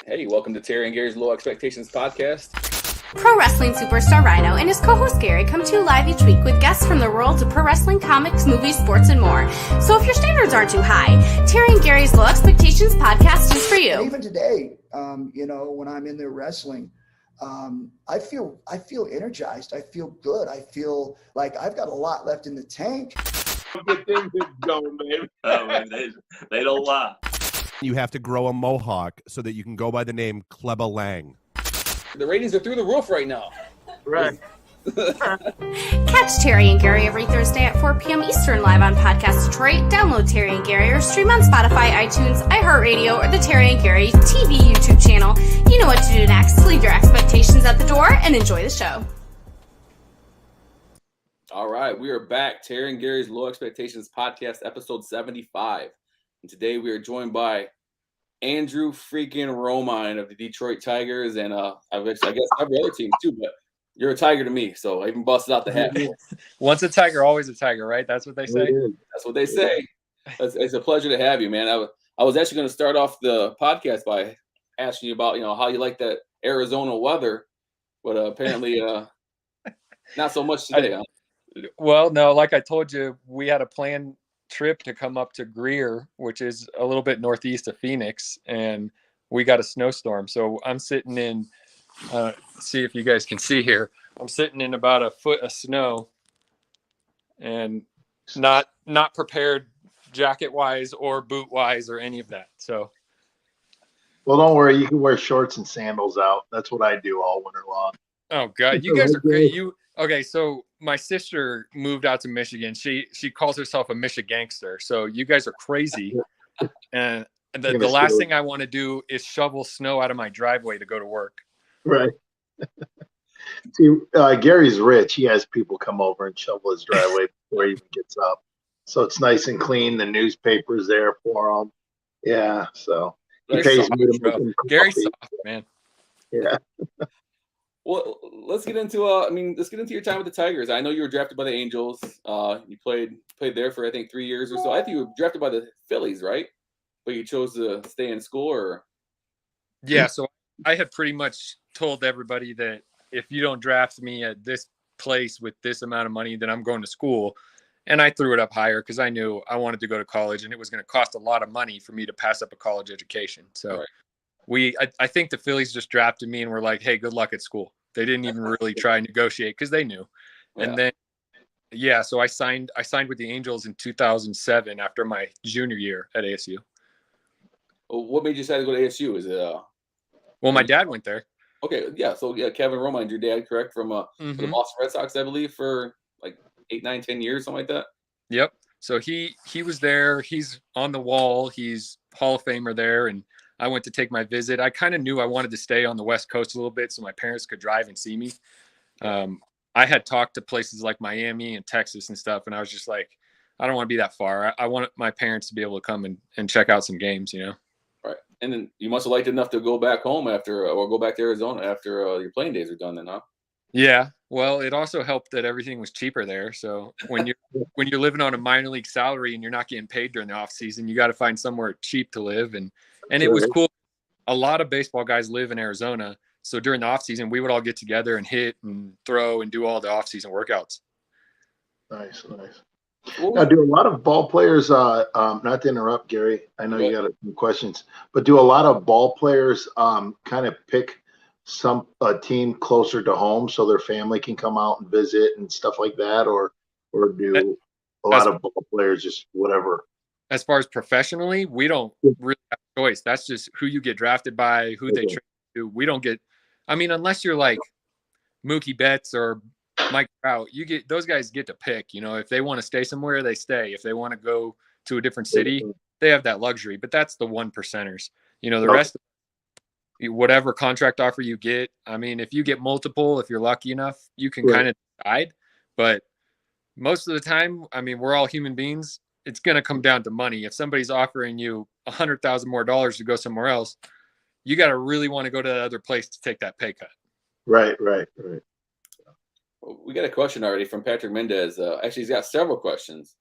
Hey, welcome to Terry and Gary's Low Expectations podcast. Pro wrestling superstar Rhyno and his co-host Gary come to you live each week with guests from the worlds of pro wrestling, comics, movies, sports, and more. So if your standards aren't too high, Terry and Gary's Low Expectations podcast is for you. And even today, when I'm in there wrestling, I feel energized. I feel good. I feel like I've got a lot left in the tank. Good things going, baby. Oh, man, they don't lie. You have to grow a mohawk so that you can go by the name Kleba Lang. The ratings are through the roof right now. Right. Catch Terry and Gary every Thursday at 4 p.m. Eastern live on Podcast Detroit. Download Terry and Gary or stream on Spotify, iTunes, iHeartRadio, or the Terry and Gary TV YouTube channel. You know what to do next. Leave your expectations at the door and enjoy the show. All right, we are back. Terry and Gary's Low Expectations podcast, episode 75. And today we are joined by Andrew freaking Romine of the Detroit Tigers, and I guess every other team too, but you're a Tiger to me, so I even busted out the hat. Once a Tiger, always a Tiger, right? That's what they say? That's what they say. It's a pleasure to have you, man. I was actually going to start off the podcast by asking you about, how you like that Arizona weather, but apparently not so much today, huh? Well, no, like I told you, we had a planned trip to come up to Greer, which is a little bit northeast of Phoenix, and we got a snowstorm. So I'm sitting in, see if you guys can see here. I'm sitting in about a foot of snow and not prepared jacket-wise or boot-wise or any of that. So, Well, don't worry. You can wear shorts and sandals out. That's what I do all winter long. oh God, you guys are great. Okay, so my sister moved out to Michigan. She calls herself a Michigangster. So you guys are crazy. And the last thing I want to do is shovel snow out of my driveway to go to work. Right. See, Gary's rich. He has people come over and shovel his driveway before he even gets up. So it's nice and clean. The newspaper's there for him. Yeah, so he pays me to make him Gary's coffee. soft, man. Yeah. Well, let's get into your time with the Tigers. I know you were drafted by the Angels. You played there for I think 3 years or so. I think you were drafted by the Phillies, right? But you chose to stay in school, or? Yeah, so I had pretty much told everybody that if you don't draft me at this place with this amount of money, then I'm going to school. And I threw it up higher because I knew I wanted to go to college, and it was going to cost a lot of money for me to pass up a college education. So I think the Phillies just drafted me and were like, hey, good luck at school. They didn't even really try and negotiate because they knew. And then, so I signed with the Angels in 2007 after my junior year at ASU. Well, what made you decide to go to ASU? Is it Well, my dad went there. Okay, yeah. So Kevin Romine, your dad, correct, from the Boston Red Sox, I believe, for like 8, 9, 10 years, something like that. Yep. So he was there. He's on the wall. He's Hall of Famer there, and I went to take my visit. I kind of knew I wanted to stay on the West Coast a little bit so my parents could drive and see me. I had talked to places like Miami and Texas and stuff, and I was just like, I don't want to be that far. I want my parents to be able to come and check out some games, Right. And then you must have liked it enough to go back home or go back to Arizona after your playing days are done then, huh? Yeah. Well, it also helped that everything was cheaper there. So when you're living on a minor league salary and you're not getting paid during the off season, you got to find somewhere cheap to live. And it was cool. A lot of baseball guys live in Arizona. So during the off season, we would all get together and hit and throw and do all the off season workouts. Nice. Now, do a lot of ball players, not to interrupt, Gary, I know you got some questions, but do a lot of ball players kind of pick a team closer to home so their family can come out and visit and stuff like that, or do a lot of ball players just whatever? As far as professionally, we don't really have a choice. That's just who you get drafted by, who they trade to. We don't get, unless you're like Mookie Betts or Mike Trout, those guys get to pick. If they want to stay somewhere, they stay. If they want to go to a different city, they have that luxury. But that's the 1%ers. The rest, whatever contract offer you get. If you get multiple, if you're lucky enough, you can kind of decide. But most of the time, we're all human beings. It's going to come down to money. If somebody's offering you $100,000 more to go somewhere else, you got to really want to go to that other place to take that pay cut. Right. We got a question already from Patrick Mendez. Actually, he's got several questions.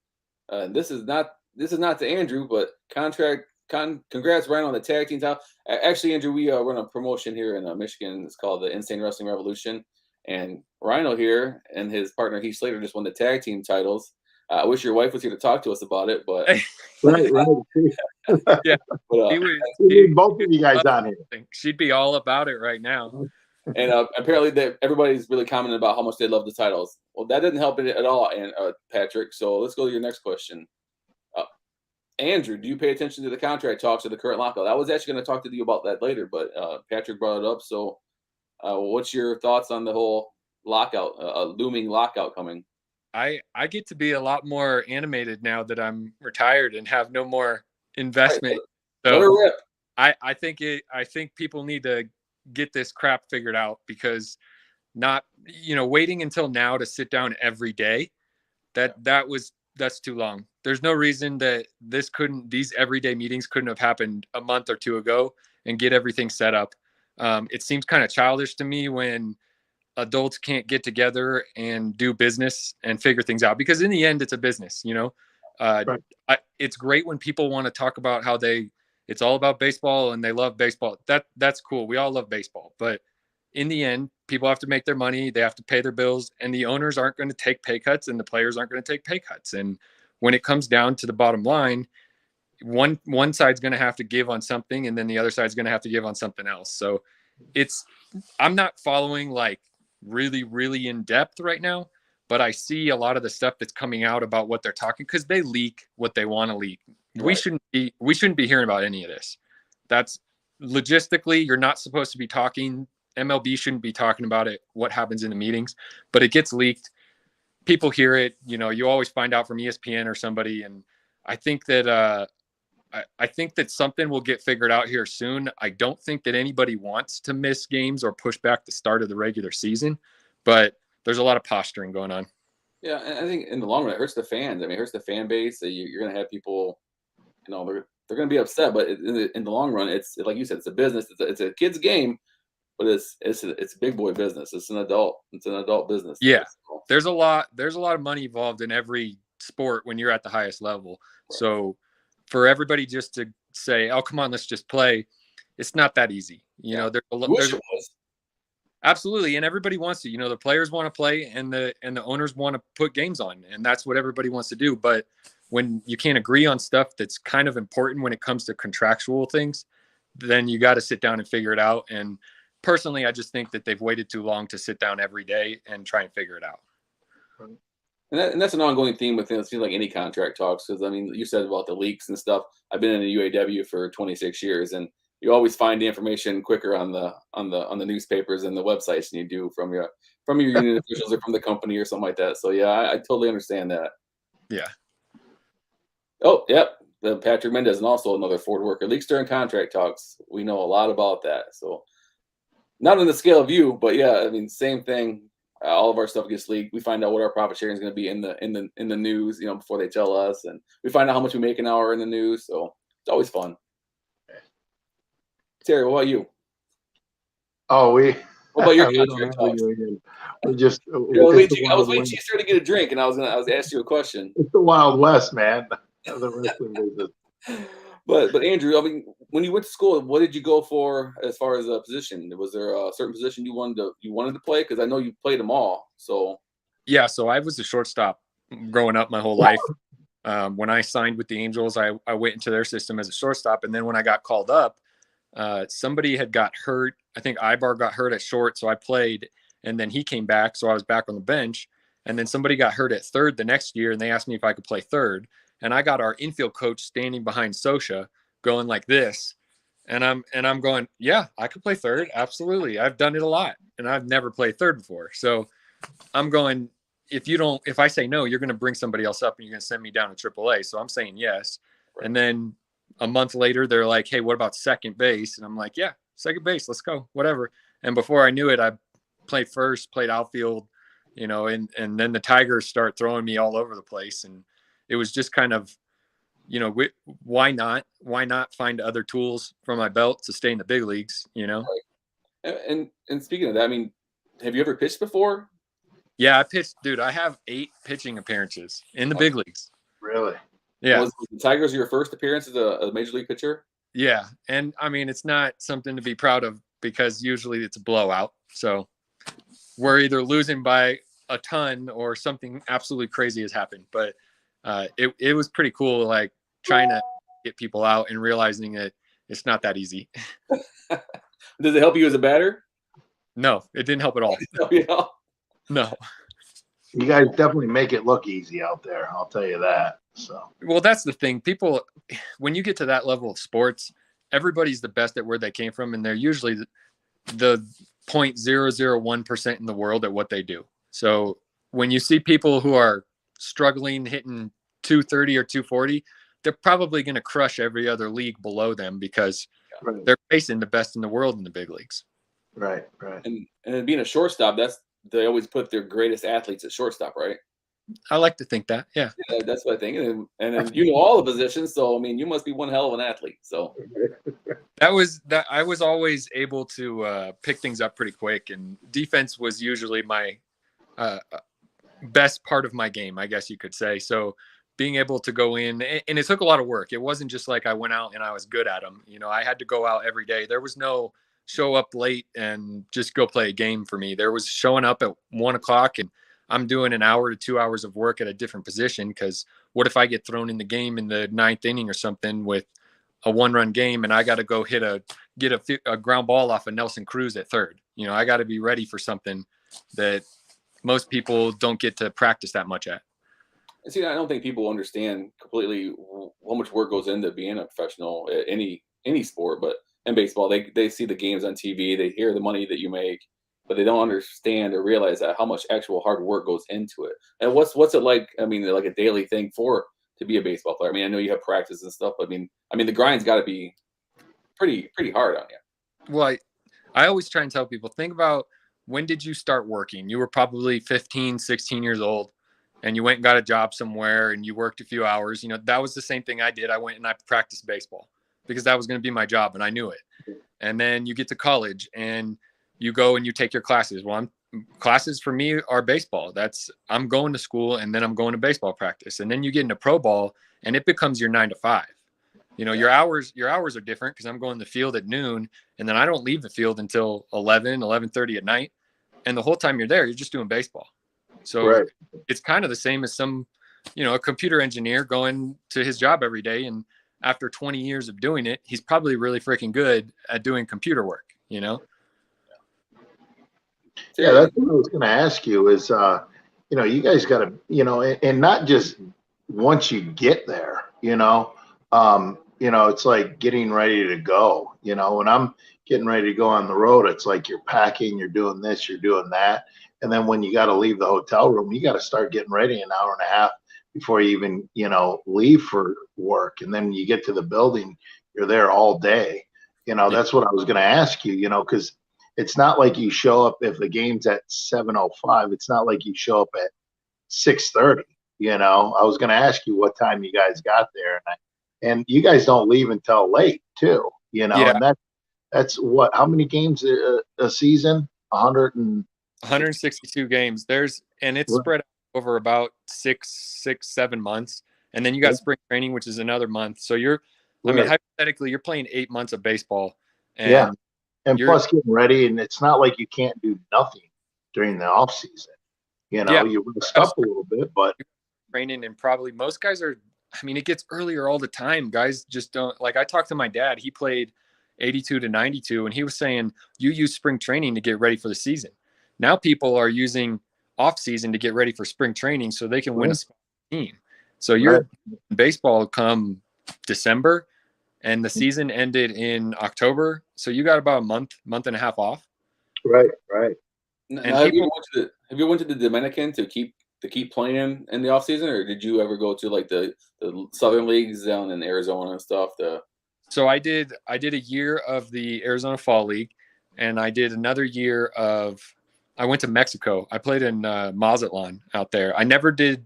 This is not to Andrew, but contract congrats, Ryan, on the tag team title. Actually, Andrew, we run a promotion here in Michigan. It's called the Insane Wrestling Revolution. And Rhino here and his partner Heath Slater just won the tag team titles. I wish your wife was here to talk to us about it, but Right. Yeah, but, We need both of you guys on here. She'd be all about it right now. and apparently everybody's really commenting about how much they love the titles. Well, that didn't help it at all, and Patrick. So let's go to your next question. Andrew, do you pay attention to the contract talks of the current lockout? I was actually going to talk to you about that later, but Patrick brought it up. So what's your thoughts on the whole lockout, looming lockout coming? I get to be a lot more animated now that I'm retired and have no more investment. Let her rip. I think people need to get this crap figured out, because not, waiting until now to sit down every day, that's too long. There's no reason that these everyday meetings couldn't have happened a month or two ago and get everything set up. It seems kind of childish to me when adults can't get together and do business and figure things out, because in the end, it's a business, Right. It's great when people want to talk about how it's all about baseball and they love baseball. That's cool. We all love baseball, but in the end, people have to make their money. They have to pay their bills, and the owners aren't going to take pay cuts and the players aren't going to take pay cuts. And when it comes down to the bottom line, one side's going to have to give on something, and then the other side's going to have to give on something else. So I'm not following like really, really in depth right now, but I see a lot of the stuff that's coming out about what they're talking, because they leak what they want to leak. Right. We shouldn't be hearing about any of this. That's logistically, you're not supposed to be talking. MLB shouldn't be talking about it, what happens in the meetings, but it gets leaked. People hear it, you always find out from ESPN or somebody. And I think that, I think that something will get figured out here soon. I don't think that anybody wants to miss games or push back the start of the regular season, but there's a lot of posturing going on. Yeah, and I think in the long run, it hurts the fans. I mean, it hurts the fan base. You're going to have people, they're going to be upset. But in the long run, it's like you said, it's a business. It's a kid's game, but it's big boy business. It's an adult business. Yeah, there's a lot of money involved in every sport when you're at the highest level. Right. So for everybody just to say, "Oh, come on, let's just play," it's not that easy. There's absolutely, and everybody wants to. The players want to play, and the owners want to put games on, and that's what everybody wants to do. But when you can't agree on stuff that's kind of important when it comes to contractual things, then you got to sit down and figure it out. And personally, I just think that they've waited too long to sit down every day and try and figure it out. And that's an ongoing theme with it seems like any contract talks. Because you said about the leaks and stuff. I've been in the UAW for 26 years, and you always find the information quicker on the newspapers and the websites than you do from your union officials or from the company or something like that. So yeah, I totally understand that. Yeah. Oh, yep. Patrick Mendez, and also another Ford worker, leaks during contract talks. We know a lot about that. So not on the scale of you, but yeah, same thing. All of our stuff gets leaked. We find out what our profit sharing is going to be in the news, before they tell us, and we find out how much we make an hour in the news. So it's always fun. Terry, what about you? Oh, what about your contract talks? We just. I was waiting till you started to get a drink, and I was asking you a question. It's the Wild West, man. The wrestling business. But Andrew, when you went to school, what did you go for as far as a position? Was there a certain position you wanted to play? Because I know you played them all. So yeah, so I was a shortstop growing up my whole life. When I signed with the Angels, I went into their system as a shortstop, and then when I got called up, somebody had got hurt. I think Ibar got hurt at short, so I played, and then he came back, so I was back on the bench. And then somebody got hurt at third the next year, and they asked me if I could play third. And I got our infield coach standing behind Sosha going like this. And I'm going, yeah, I could play third. Absolutely. I've done it a lot, and I've never played third before. So I'm going, if I say no, you're going to bring somebody else up and you're going to send me down to AAA. So I'm saying yes. Right. And then a month later, they're like, hey, what about second base? And I'm like, yeah, second base, let's go, whatever. And before I knew it, I played first, played outfield, and then the Tigers start throwing me all over the place. And it was just kind of, why not find other tools from my belt to stay in the big leagues, Right. And speaking of that, have you ever pitched before? Yeah, I pitched, dude. I have 8 pitching appearances in the big leagues. Really? Yeah. Was the Tigers your first appearance as a major league pitcher? Yeah. And I mean, it's not something to be proud of because usually it's a blowout. So we're either losing by a ton or something absolutely crazy has happened. But it was pretty cool, like trying to get people out and realizing that it's not that easy. Does it help you as a batter? No, it didn't help at all. Yeah. No. You guys definitely make it look easy out there. I'll tell you that. So, well, that's the thing. People, when you get to that level of sports, everybody's the best at where they came from, and they're usually the 0.001% in the world at what they do. So when you see people who are struggling, hitting 230 or 240, they're probably going to crush every other league below them because they're facing the best in the world in the big leagues. Right. And being a shortstop, they always put their greatest athletes at shortstop, right? I like to think that, yeah. That's what I think. And then you know all the positions, so I mean, you must be one hell of an athlete. So I was always able to pick things up pretty quick, and defense was usually my best part of my game, I guess you could say. So being able to go in, and it took a lot of work. It wasn't just like I went out and I was good at them. You know, I had to go out every day. There was no show up late and just go play a game for me. There was showing up at 1 o'clock and I'm doing an hour to 2 hours of work at a different position. Because what if I get thrown in the game in the 9th inning or something with a 1-run game and I got to go get a ground ball off of Nelson Cruz at third? You know, I got to be ready for something that most people don't get to practice that much at. See, I don't think people understand completely how much work goes into being a professional at any sport, but in baseball, they see the games on TV, they hear the money that you make, but they don't understand or realize that how much actual hard work goes into it. And what's it like? I mean, like a daily thing to be a baseball player. I mean, I know you have practice and stuff, but I mean, the grind's got to be pretty hard on you. Well, I always try and tell people, think about, when did you start working? You were probably 15, 16 years old, and you went and got a job somewhere and you worked a few hours. You know, that was the same thing I did. I went and I practiced baseball because that was going to be my job and I knew it. And then you get to college and you go and you take your classes. Well, classes for me are baseball. I'm going to school and then I'm going to baseball practice. And then you get into pro ball and it becomes your 9 to 5. You know, your hours are different because I'm going to the field at noon and then I don't leave the field until 11:30 at night. And the whole time you're there, you're just doing baseball. So It's kind of the same as a computer engineer going to his job every day. And after 20 years of doing it, he's probably really freaking good at doing computer work, you know? Yeah, that's what I was going to ask you is, you guys got to, and not just once you get there, it's like getting ready to go. When I'm getting ready to go on the road, it's like you're packing, you're doing this, you're doing that. And then when you got to leave the hotel room, you got to start getting ready an hour and a half before you even, leave for work. And then you get to the building, you're there all day. That's what I was going to ask you, because it's not like you show up if the game's at 7:05. It's not like you show up at 6:30. I was going to ask you what time you guys got there, and you guys don't leave until late too. And that's what? How many games a season? 162 games. It's spread out over about 6-7 months, and then you got spring training, which is another month. So hypothetically, you're playing 8 months of baseball. And plus getting ready, and it's not like you can't do nothing during the off season. You rest up a little bit, but training, and probably most guys are. I mean, it gets earlier all the time. Guys just don't like. I talked to my dad. He played 82 to 92, and he was saying you use spring training to get ready for the season. Now people are using off season to get ready for spring training so they can win a team. So you're baseball come December. And the season ended in October, so you got about a month and a half off. Right. And have you went to the Dominican to keep playing in the off season, or did you ever go to like the Southern leagues down in Arizona and stuff? So I did a year of the Arizona Fall League, and I did another year I went to Mexico. I played in Mazatlan out there. I never did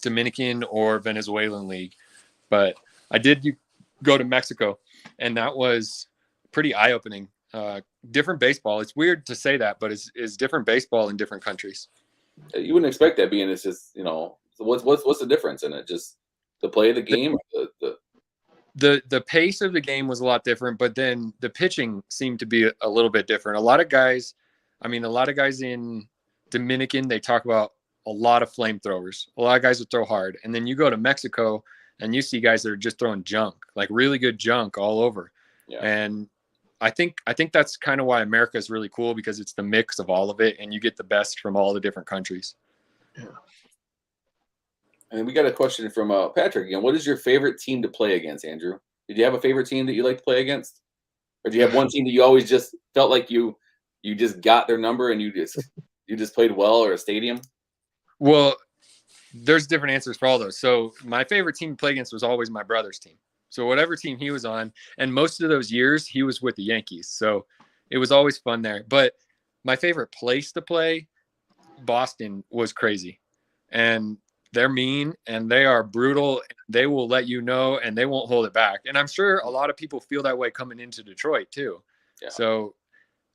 Dominican or Venezuelan league, but I did go to Mexico, and that was pretty eye-opening. Different baseball. It's weird to say that, but it's different baseball in different countries. You wouldn't expect that, being it's just it's What's the difference in it? Just the play of the game? The pace of the game was a lot different, but then the pitching seemed to be a little bit different. A lot of guys in Dominican, they talk about a lot of flamethrowers. A lot of guys that throw hard. And then you go to Mexico and you see guys that are just throwing junk, like really good junk all over. Yeah. And I think that's kind of why America is really cool, because it's the mix of all of it and you get the best from all the different countries. Yeah. And we got a question from Patrick again. What is your favorite team to play against, Andrew? Did you have a favorite team that you like to play against? Or do you have one team that you always just felt like you just got their number and you just played well, or a stadium? Well, there's different answers for all those. So my favorite team to play against was always my brother's team. So whatever team he was on, and most of those years he was with the Yankees. So it was always fun there. But my favorite place to play, Boston, was crazy. And they're mean and they are brutal. They will let you know and they won't hold it back. And I'm sure a lot of people feel that way coming into Detroit too. Yeah. So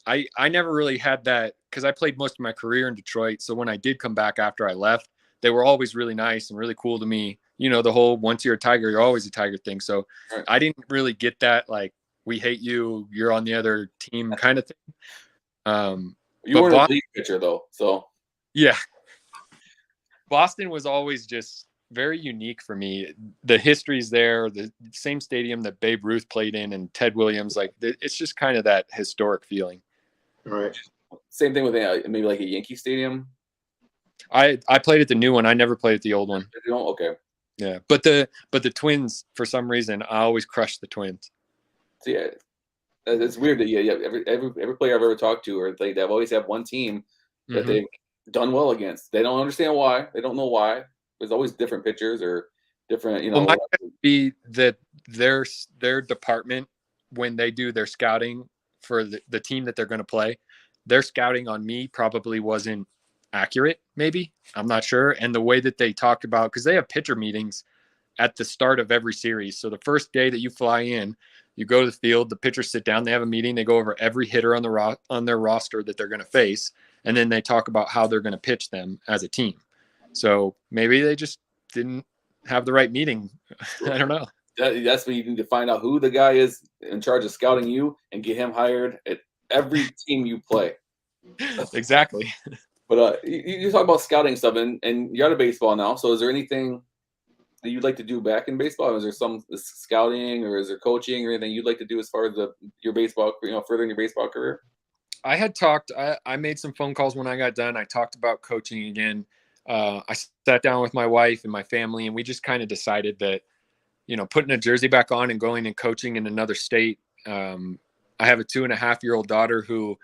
I never really had that, because I played most of my career in Detroit. So when I did come back after I left, they were always really nice and really cool to me. You know, the whole once you're a Tiger, you're always a Tiger thing. So right. I didn't really get that, like, we hate you, you're on the other team kind of thing. You weren't a lead pitcher though. So yeah. Boston was always just very unique for me. The history's there, the same stadium that Babe Ruth played in and Ted Williams. Like, it's just kind of that historic feeling. Right. Same thing with maybe like a Yankee Stadium. I played at the new one. I never played at the old one. Okay. Yeah, but the Twins, for some reason, I always crushed the Twins. So yeah, it's weird that every player I've ever talked to, or they've always had one team that they've done well against. They don't understand why. They don't know why. There's always different pitchers or different, you know. Well, might be that their department, when they do their scouting for the team that they're going to play, their scouting on me probably wasn't accurate. Maybe, I'm not sure. And the way that they talked about, because they have pitcher meetings at the start of every series. So the first day that you fly in, you go to the field, the pitchers sit down, they have a meeting, they go over every hitter on their roster that they're going to face, and then they talk about how they're going to pitch them as a team. So maybe they just didn't have the right meeting. I don't know. That's when you need to find out who the guy is in charge of scouting you and get him hired at every team you play. Exactly. But you talk about scouting stuff, and you're out of baseball now. So is there anything that you'd like to do back in baseball? Is there some scouting, or is there coaching, or anything you'd like to do as far as your baseball, furthering your baseball career? I had talked. I made some phone calls when I got done. I talked about coaching again. I sat down with my wife and my family, and we just kind of decided that, putting a jersey back on and going and coaching in another state. I have a 2.5-year-old daughter who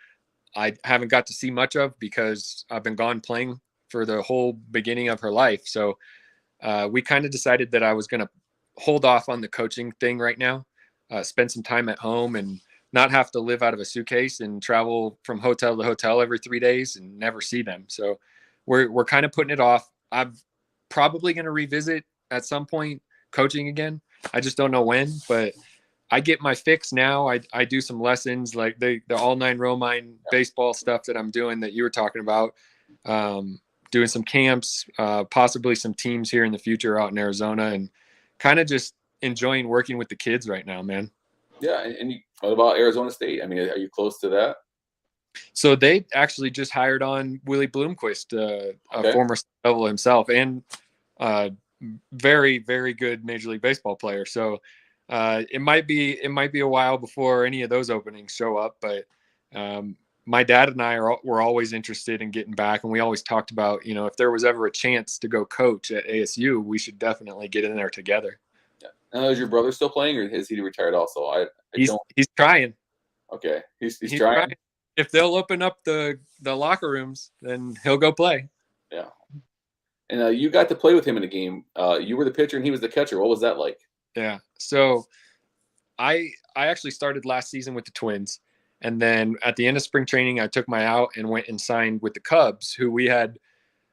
I haven't got to see much of because I've been gone playing for the whole beginning of her life. So we kind of decided that I was going to hold off on the coaching thing right now, spend some time at home and not have to live out of a suitcase and travel from hotel to hotel every 3 days and never see them. So we're kind of putting it off. I'm probably going to revisit at some point coaching again. I just don't know when, but I get my fix now. I do some lessons, like the all 9 Romine baseball stuff that I'm doing that you were talking about, doing some camps, possibly some teams here in the future out in Arizona, and kind of just enjoying working with the kids right now, man. Yeah. And what about Arizona State? I mean, are you close to that? So they actually just hired on Willie Bloomquist, a former level himself, and very, very good Major League Baseball player. So it might be a while before any of those openings show up, but my dad and I were always interested in getting back, and we always talked about, if there was ever a chance to go coach at ASU, we should definitely get in there together. Yeah. Is your brother still playing, or is he retired also? He's trying. Okay, he's trying. If they'll open up the locker rooms, then he'll go play. Yeah. And you got to play with him in a game. You were the pitcher and he was the catcher. What was that like? Yeah. So I actually started last season with the Twins. And then at the end of spring training, I took my out and went and signed with the Cubs, who we had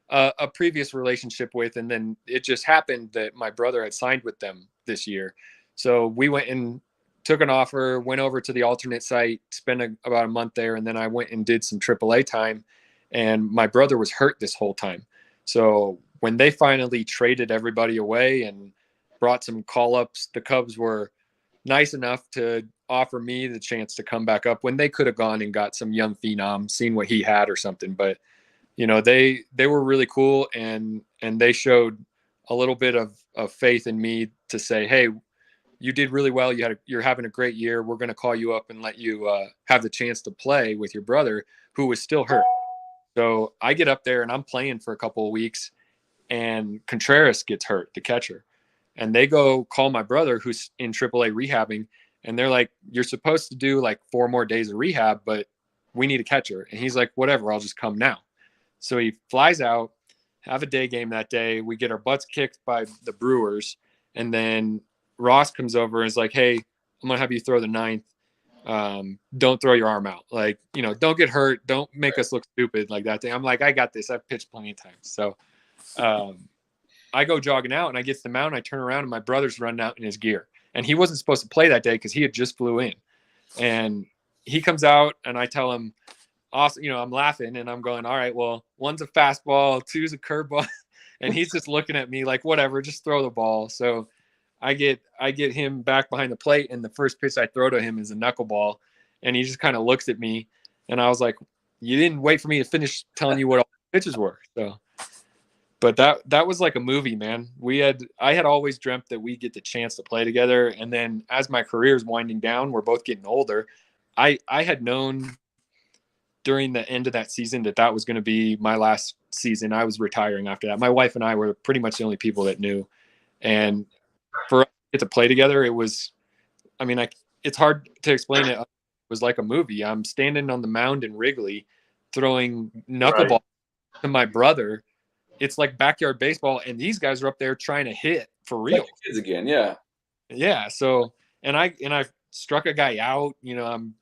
a previous relationship with. And then it just happened that my brother had signed with them this year. So we went and took an offer, went over to the alternate site, spent about a month there. And then I went and did some AAA time. And my brother was hurt this whole time. So when they finally traded everybody away and brought some call-ups, the Cubs were nice enough to offer me the chance to come back up when they could have gone and got some young phenom, seen what he had or something. But, you know, they were really cool, and they showed a little bit of faith in me to say, hey, you did really well. You're having a great year. We're going to call you up and let you have the chance to play with your brother, who was still hurt. So I get up there and I'm playing for a couple of weeks, and Contreras gets hurt, the catcher. And they go call my brother, who's in AAA rehabbing, and they're like, you're supposed to do like 4 more days of rehab, but we need a catcher. And he's like, whatever, I'll just come now. So he flies out, have a day game that day. We get our butts kicked by the Brewers. And then Ross comes over and is like, hey, I'm going to have you throw the 9th. Don't throw your arm out. Like, you know, don't get hurt. Don't make us look stupid like that thing. I'm like, I got this. I've pitched plenty of times. So I go jogging out, and I get to the mound. I turn around, and my brother's running out in his gear. And he wasn't supposed to play that day because he had just flew in. And he comes out, and I tell him, awesome, you know, I'm laughing, and I'm going, all right, well, 1's a fastball, 2's a curveball. And he's just looking at me like, whatever, just throw the ball. So I get him back behind the plate, and the first pitch I throw to him is a knuckleball. And he just kind of looks at me, and I was like, you didn't wait for me to finish telling you what all the pitches were. So, but that was like a movie, man. I had always dreamt that we get the chance to play together. And then as my career is winding down, we're both getting older. I had known during the end of that season that was going to be my last season. I was retiring after that. My wife and I were pretty much the only people that knew. And for us to get to play together, it was, I mean, it's hard to explain it. It was like a movie. I'm standing on the mound in Wrigley throwing knuckleball to my brother. It's like backyard baseball, and these guys are up there trying to hit for real. Like kids again, yeah. Yeah. So, and I struck a guy out. You know, I'm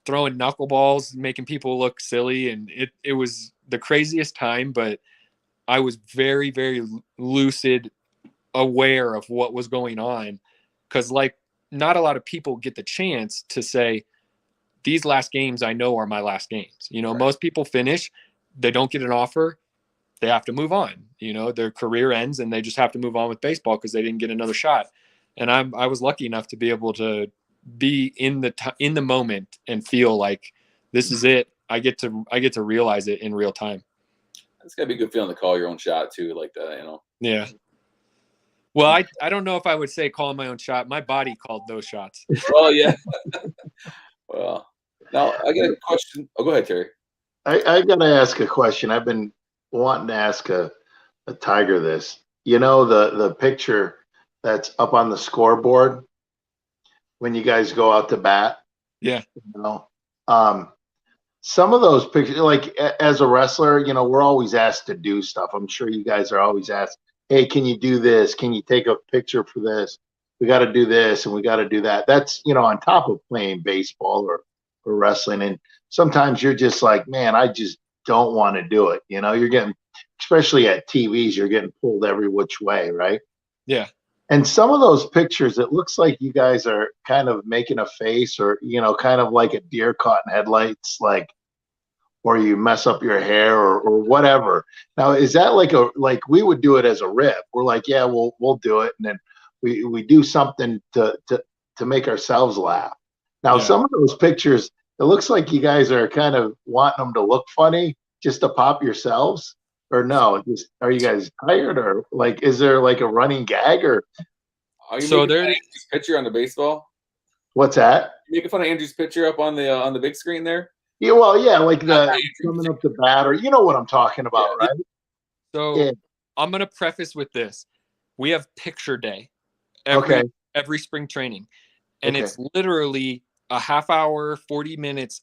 throwing knuckleballs, making people look silly, and it was the craziest time. But I was very, very lucid, aware of what was going on, because like not a lot of people get the chance to say, these last games I know are my last games. You know, most people finish, they don't get an offer. They have to move on, you know, their career ends and they just have to move on with baseball because they didn't get another shot. And I was lucky enough to be able to be in the moment and feel like this is it. I get to realize it in real time. It's gotta be a good feeling to call your own shot too, like that, you know? Yeah. Well, I don't know if I would say calling my own shot. My body called those shots. Well, yeah. Well, now I got a question. Oh, go ahead, Terry. I got to ask a question. I've been wanting to ask a Tiger this. You know, the picture that's up on the scoreboard when you guys go out to bat? Yeah. You know, some of those pictures, like as a wrestler, you know, we're always asked to do stuff. I'm sure you guys are always asked, hey, can you do this? Can you take a picture for this? We got to do this and we got to do that. That's, you know, on top of playing baseball or wrestling. And sometimes you're just like, man, I just don't want to do it. You know, you're getting, especially at TVs, you're getting pulled every which way, right? Yeah. And some of those pictures, it looks like you guys are kind of making a face or, you know, kind of like a deer caught in headlights, like, or you mess up your hair or whatever. Now, is that like we would do it as a rip? We're like, yeah, we'll do it. And then we do something to make ourselves laugh. Now, some of those pictures, it looks like you guys are kind of wanting them to look funny just to pop yourselves, or no? Just, are you guys tired, or like, is there like a running gag, or? Are you so making Andrew's picture on the baseball? What's that? You making fun of Andrew's picture up on the big screen there? Yeah, well, yeah, like the coming up the bat, or you know what I'm talking about, right? So I'm gonna preface with this: we have picture day every spring training, and it's literally a half hour, 40 minutes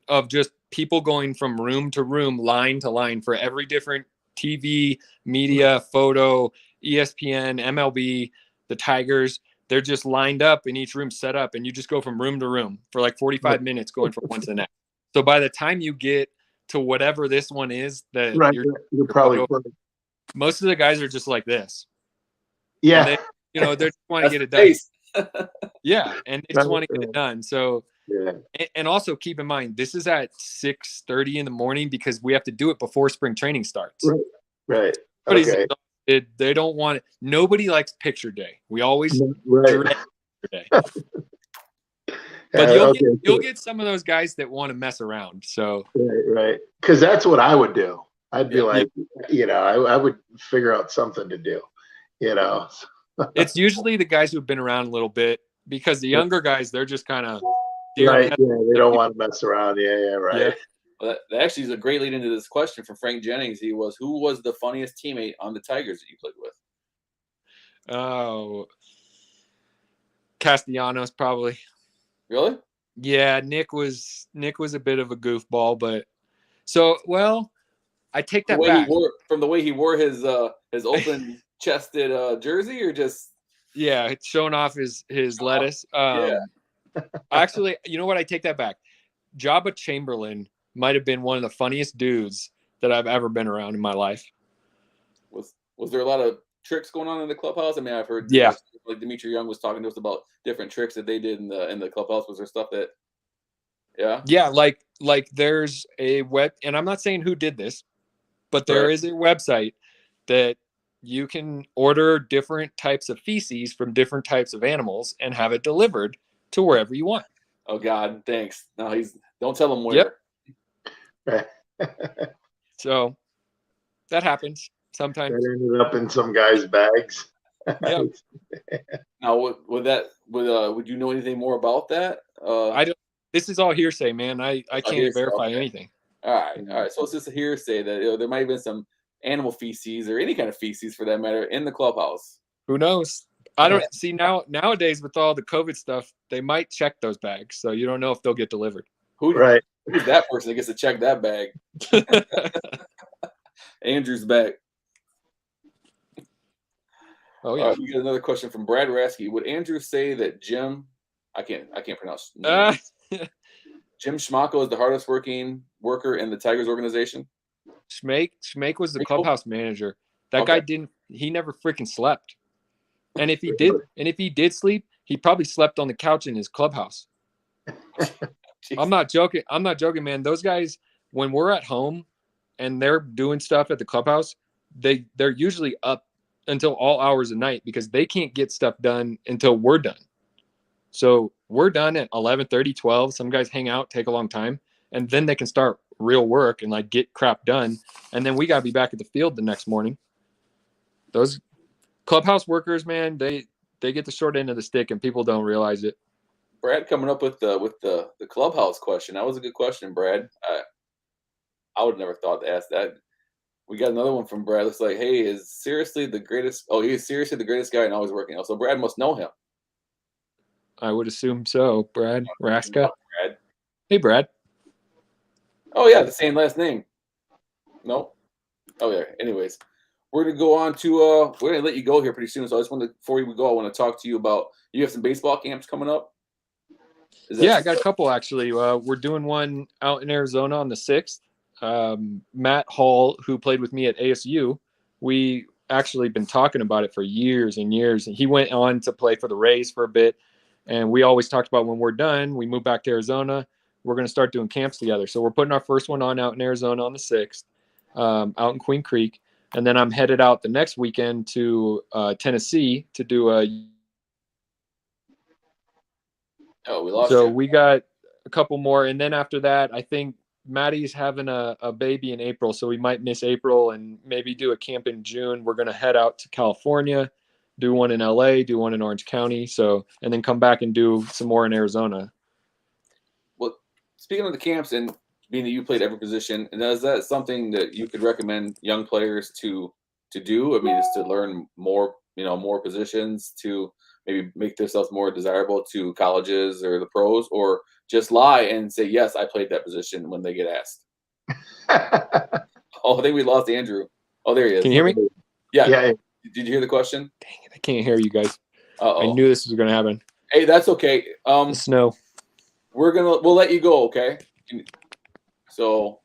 of just people going from room to room, line to line for every different TV, media, photo, ESPN, MLB, the Tigers. They're just lined up in each room, set up, and you just go from room to room for like 45 minutes going from one to the next. So by the time you get to whatever this one is, that you're probably most of the guys are just like this. Yeah. They, you know, they just want to get it done. Yeah, and they just want to get it done. So, and also keep in mind, this is at 6:30 in the morning because we have to do it before spring training starts. Right. But They don't want it. Nobody likes picture day. We always dread picture day. But you'll get some of those guys that want to mess around. So right. Because that's what I would do. I'd be like, I would figure out something to do. It's usually the guys who've been around a little bit, because the younger guys, they're just kind of right. Yeah, they don't want to mess around. Yeah, right. Yeah. Well, that actually is a great lead into this question from Frank Jennings. Who was the funniest teammate on the Tigers that you played with? Oh, Castellanos probably. Really? Yeah, Nick was a bit of a goofball, but I take that back. From the way he wore his open chested jersey, or just it's showing off his lettuce. Actually, you know what? I take that back. Jabba Chamberlain might have been one of the funniest dudes that I've ever been around in my life. Was there a lot of tricks going on in the clubhouse? I mean, I've heard like Dimitri Young was talking to us about different tricks that they did in the clubhouse. Was there stuff that like there's a web, and I'm not saying who did this, but there is a website that you can order different types of feces from different types of animals and have it delivered to wherever you want. Oh God, thanks. No, don't tell him where. Yep. So that happens sometimes. That ended up in some guy's bags. Yep. Now, would you know anything more about that? I don't. This is all hearsay, man. I can't verify anything. All right. So it's just a hearsay that there might have been some animal feces or any kind of feces, for that matter, in the clubhouse. Who knows? I don't see nowadays with all the COVID stuff, they might check those bags, so you don't know if they'll get delivered. Who's that person that gets to check that bag? Andrew's bag. Oh yeah. We got another question from Brad Rasky. Would Andrew say that Jim? I can't pronounce. Jim Schmacko is the hardest worker in the Tigers organization. Schmake was the clubhouse manager. That guy he never freaking slept. And if he did sleep, he probably slept on the couch in his clubhouse. I'm not joking, man. Those guys, when we're at home and they're doing stuff at the clubhouse, they're usually up until all hours of night because they can't get stuff done until we're done. So we're done at 11:30, 12. Some guys hang out, take a long time, and then they can start real work and like get crap done. And then we got to be back at the field the next morning. Those clubhouse workers, man, they get the short end of the stick and people don't realize it. Brad coming up with the clubhouse question. That was a good question, Brad. I would have never thought to ask that. We got another one from Brad. Looks like, hey, is seriously the greatest? Oh, he's seriously the greatest guy and always working out. So Brad must know him. I would assume so, Brad Raska. Brad. Hey, Brad. Oh yeah, the same last name. No. Oh yeah. Anyways, we're gonna go on to we're gonna let you go here pretty soon. So I just want to, before we go, I want to talk to you about, you have some baseball camps coming up. I got a couple actually. We're doing one out in Arizona on the 6th. Matt Hall, who played with me at ASU, we actually been talking about it for years and years. And he went on to play for the Rays for a bit. And we always talked about when we're done, we move back to Arizona, we're going to start doing camps together. So we're putting our first one on out in Arizona on the 6th, out in Queen Creek. And then I'm headed out the next weekend to Tennessee to do a. Oh, we lost. So you. we got a couple more. And then after that, I think Maddie's having a baby in April. So we might miss April and maybe do a camp in June. We're going to head out to California, do one in LA, do one in Orange County. So, and then come back and do some more in Arizona. Well, speaking of the camps and being that you played every position, and is that something that you could recommend young players to do? I mean, is to learn more, more positions to maybe make themselves more desirable to colleges or the pros, or just lie and say, yes, I played that position when they get asked. Oh, I think we lost Andrew. Oh, there he is. Can you hear me? Yeah. Did you hear the question? Dang it, I can't hear you guys. Uh-oh. I knew this was going to happen. Hey, that's okay. The snow. We'll let you go, okay? So,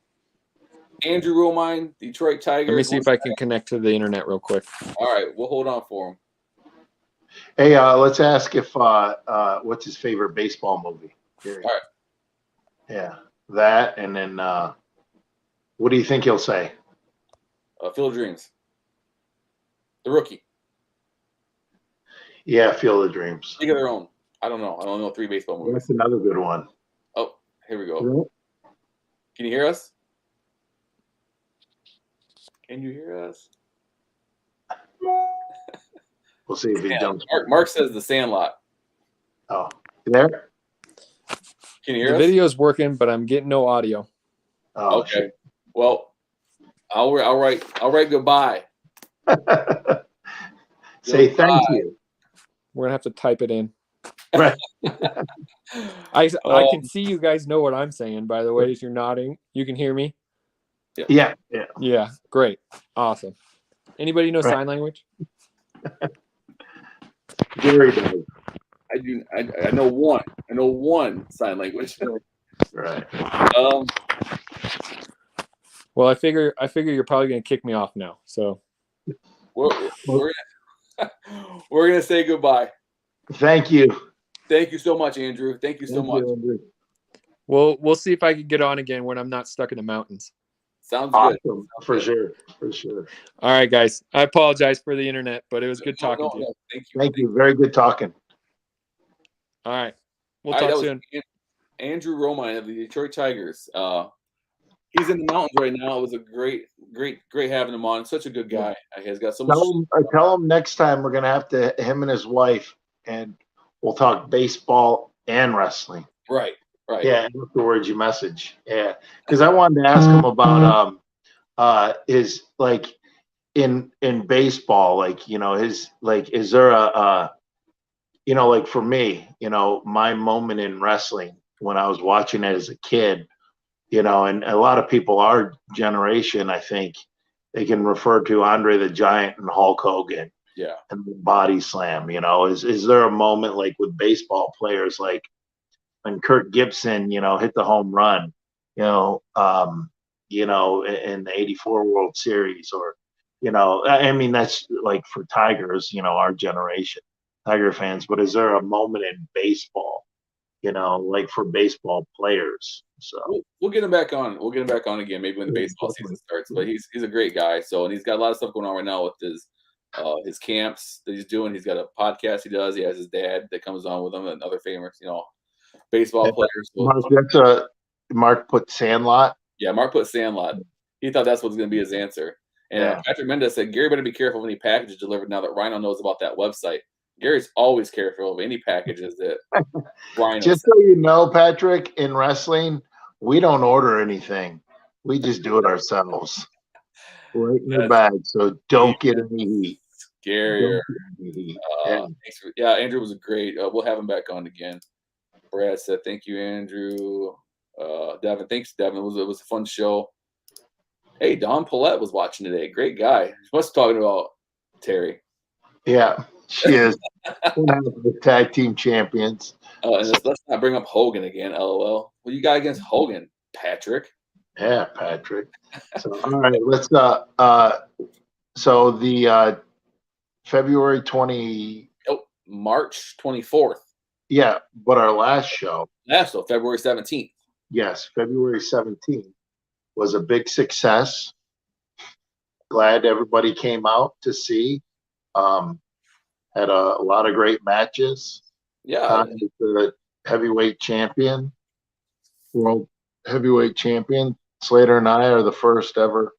Andrew Romine, Detroit Tigers. Let me see if I can connect to the internet real quick. All right, we'll hold on for him. Hey, let's ask if what's his favorite baseball movie? All right. Yeah, that, and then what do you think he'll say? Field of Dreams. The rookie. Yeah, Field of Dreams. League of Their Own. I don't know. I don't know 3 baseball movies. That's another good one. Oh, here we go. Can you hear us? Can you hear us? We'll see if he jumps. Mark says The Sandlot. Oh, you there? Can you hear The us? video's working, but I'm getting no audio. Oh, okay. shit. Well, I'll write goodbye. Say Goodbye. thank you. We're gonna have to type it in. Right. I can see you guys know what I'm saying, by the way, as you're nodding. You can hear me? Yeah. Yeah, great. Awesome. Anybody know sign language? Gary does. I do. I know one. I know one sign language. Right. Well, I figure you're probably gonna kick me off now. So we're gonna say goodbye. Thank you. Thank you so much, Andrew. Thank you so much. Andrew. We'll see if I can get on again when I'm not stuck in the mountains. Sounds awesome. good. For sure. All right, guys. I apologize for the internet, but it was good talking to you. No, Thank you. Very good talking. All right. We'll talk soon. Andrew Romine of the Detroit Tigers. He's in the mountains right now. It was a great having him on. Such a good guy. He's got so much. Tell him next time we're gonna have to him and his wife, and we'll talk baseball and wrestling. Right. Yeah, afterwards you message. Yeah, because I wanted to ask him about his like in baseball, like his like is there a like for me, my moment in wrestling when I was watching it as a kid, and a lot of people our generation, I think they can refer to Andre the Giant and Hulk Hogan. Yeah. And the body slam, is there a moment like with baseball players, like when Kirk Gibson, hit the home run, in the '84 World Series, or, I mean, that's like for Tigers, our generation, Tiger fans, but is there a moment in baseball, like for baseball players? So we'll get him back on. We'll get him back on again, maybe when the baseball season starts. But he's a great guy. So, and he's got a lot of stuff going on right now with his camps that he's doing. He's got a podcast he does. He has his dad that comes on with him and other famous, baseball players. Mark put Sandlot. Yeah, Mark put Sandlot. He thought that's what's going to be his answer. And Patrick Mendez said, Gary better be careful of any packages delivered now that Rhyno knows about that website. Gary's always careful of any packages that Rhyno Just so you know, Patrick, in wrestling, we don't order anything. We just do it ourselves. Right in the bag, so don't get any heat. Scarier. Andrew was great. We'll have him back on again. Brad said, "Thank you, Andrew." Devin, thanks, Devin. It was a fun show. Hey, Don Paulette was watching today. Great guy. She must be talking about Terry. Yeah, she is. One of the tag team champions. And let's not bring up Hogan again. LOL. What you got against Hogan, Patrick? Yeah, Patrick. So all right, let's so the February 20. Oh, March 24th. Yeah, but our last show. So February 17th. Yes, February 17th was a big success. Glad everybody came out to see. Had a lot of great matches. Yeah. The heavyweight champion, world heavyweight champion. Slater and I are the first ever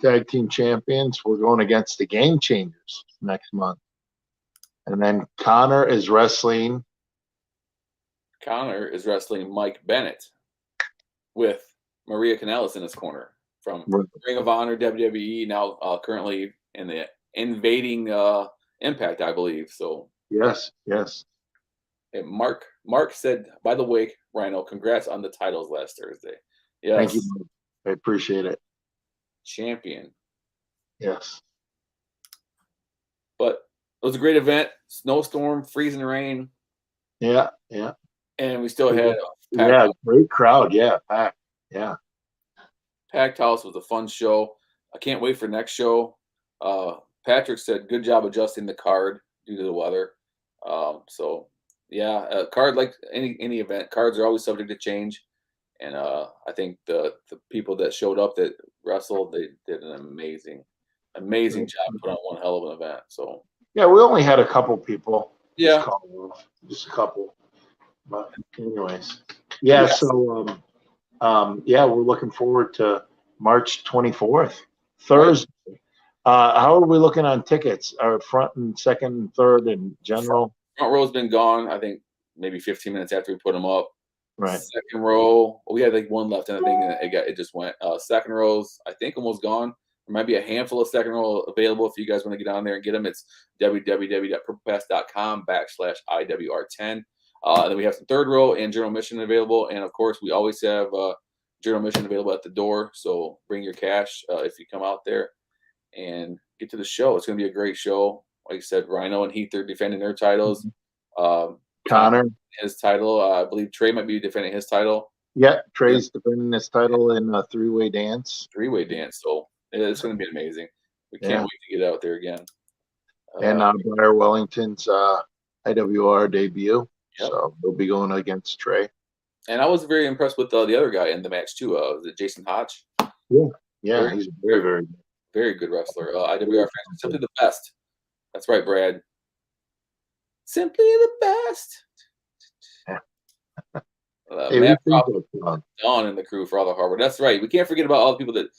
tag team champions. We're going against the Game Changers next month. And then Connor is wrestling Mike Bennett with Maria Kanellis in his corner from Ring of Honor, WWE, now currently in the invading Impact, I believe. So yes. And Mark said, by the way, Rhyno, congrats on the titles last Thursday. Yes. Thank you. I appreciate it. Champion. Yes. But it was a great event. Snowstorm, freezing rain. Yeah. And we still had great crowd. Yeah, packed. Yeah. Packed house. Was a fun show. I can't wait for next show. Patrick said, good job adjusting the card due to the weather. Card, like any event, cards are always subject to change. And I think the people that showed up that wrestled, they did an amazing amazing job, put on one hell of an event. So yeah, we only had a couple people. Yeah. Just a couple. But anyways, yeah. Yes. So yeah, we're looking forward to March 24th, Thursday. Right. How are we looking on tickets? Our front and second and third in general? Front row's been gone, I think maybe 15 minutes after we put them up. Right. Second row, we had like one left, and I think it just went. Second row's, I think, almost gone. There might be a handful of second row available if you guys want to get on there and get them. It's www.purplepass.com/IWR10. And then we have some third row and general admission available. And of course, we always have general admission available at the door. So bring your cash if you come out there and get to the show. It's going to be a great show. Like I said, Rhyno and Heath are defending their titles. Connor, his title. I believe Trey might be defending his title. Yeah, Trey's defending his title in a three-way dance. Three-way dance. So it's going to be amazing. We can't wait to get out there again. And Blair Wellington's IWR debut. Yep. So they'll be going against Trey. And I was very impressed with the other guy in the match too. Was it Jason Hodge? Yeah, he's very very good wrestler. IWR fans, simply the best. That's right, Brad. Simply the best. Matt Crawford, Don and the crew for all the hard work. That's right. We can't forget about all the people that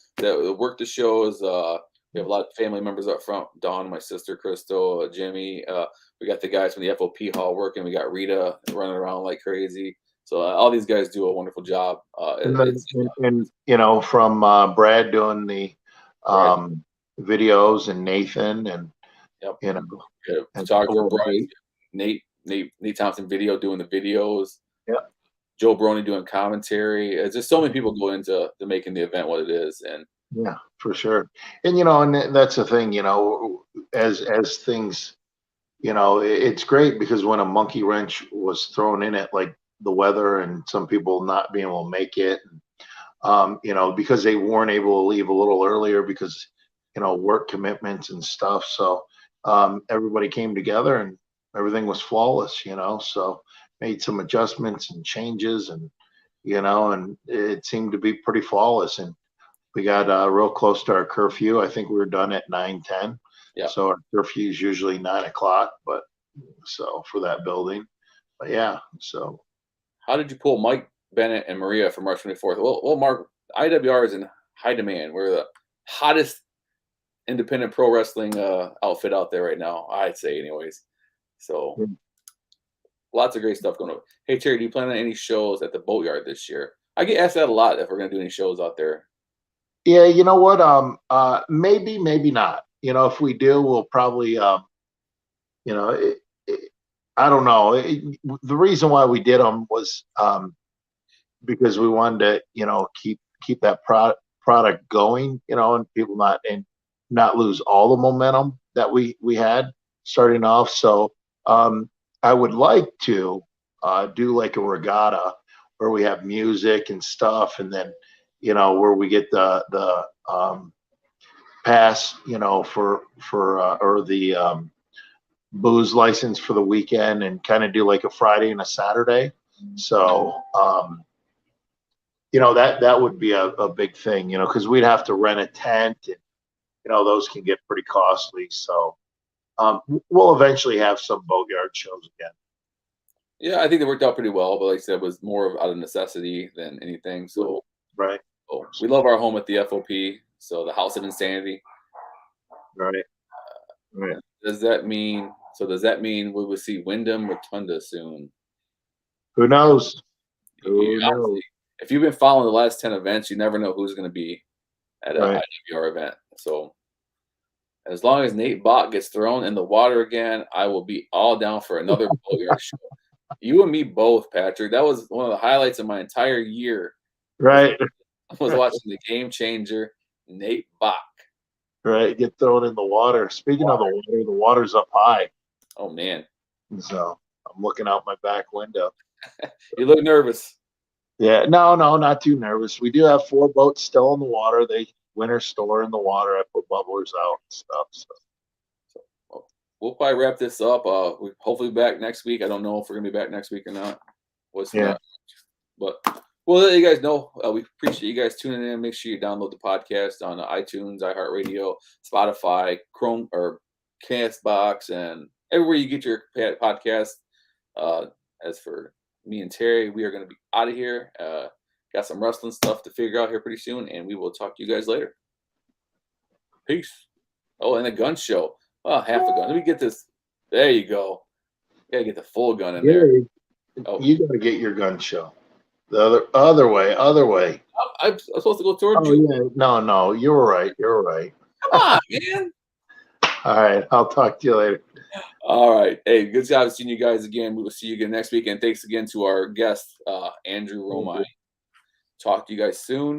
work the shows. We have a lot of family members up front. Dawn, my sister, Crystal, Jimmy. We got the guys from the FOP hall working. We got Rita running around like crazy. So all these guys do a wonderful job. And you know, from Brad doing the videos and Nathan and you know, photographer Brian, Nate Thompson video doing the videos. Yep. Joe Brony doing commentary. It's just so many people go into making the event what it is, and yeah, for sure. And you know, and that's the thing. You know, as things, you know, it's great because when a monkey wrench was thrown in it, like the weather and some people not being able to make it, you know, because they weren't able to leave a little earlier because you know work commitments and stuff. So everybody came together and everything was flawless. You know, so. Made some adjustments and changes, and you know, and it seemed to be pretty flawless. And we got real close to our curfew. I think we were done at 9:10. Yeah. So our curfew is usually 9 o'clock, but so for that building, but yeah. So how did you pull Mike Bennett and Maria for March 24th? Well, Mark, IWR is in high demand. We're the hottest independent pro wrestling outfit out there right now, I'd say, anyways. So. Lots of great stuff going on. Hey, Terry, do you plan on any shows at the Boatyard this year? I get asked that a lot if we're going to do any shows out there. Yeah, you know what? Maybe not. You know, if we do, we'll probably, you know, I don't know. The reason why we did them was because we wanted to, you know, keep that product going, you know, and people not lose all the momentum that we had starting off. So, I would like to do like a regatta where we have music and stuff, and then you know where we get the pass, you know, for or the booze license for the weekend, and kind of do like a Friday and a Saturday. So you know that would be a big thing, you know, because we'd have to rent a tent, and you know those can get pretty costly. So. We'll eventually have some Boatyard shows again. Yeah, I think they worked out pretty well, but like I said, it was more out of necessity than anything. So right. So we love our home at the FOP, so the House of Insanity. Right. Right. Does that mean we will see Wyndham Rotunda soon? Who knows? If you've been following the last 10 events, you never know who's going to be at an IWR event. So as long as Nate Bach gets thrown in the water again, I will be all down for another Boatyard show. You and me both, Patrick. That was one of the highlights of my entire year. Right. I was watching the Game Changer, Nate Bach. Right. Get thrown in the water. Speaking of the water's up high. Oh, man. So I'm looking out my back window. You look nervous. Yeah. No, not too nervous. We do have 4 boats still in the water. They winter store in the water. I put bubblers out and stuff. So we'll probably wrap this up. We hopefully back next week. I don't know if we're gonna be back next week or not. But Well, let you guys know, we appreciate you guys tuning in. Make sure you download the podcast on iTunes, iHeartRadio, Spotify, Chrome, or Castbox, and everywhere you get your podcast. As for me and Terry, we are going to be out of here. Got some wrestling stuff to figure out here pretty soon, and we will talk to you guys later. Peace. Oh, and a gun show. Oh, half a gun. Let me get this. There you go. Gotta get the full gun in there. Oh. You gotta get your gun show. The other way. I'm supposed to go towards you. Yeah. No, you're right. Come on, man. All right, I'll talk to you later. All right. Hey, good job seeing you guys again. We will see you again next week. And thanks again to our guest, Andrew Romine. Talk to you guys soon.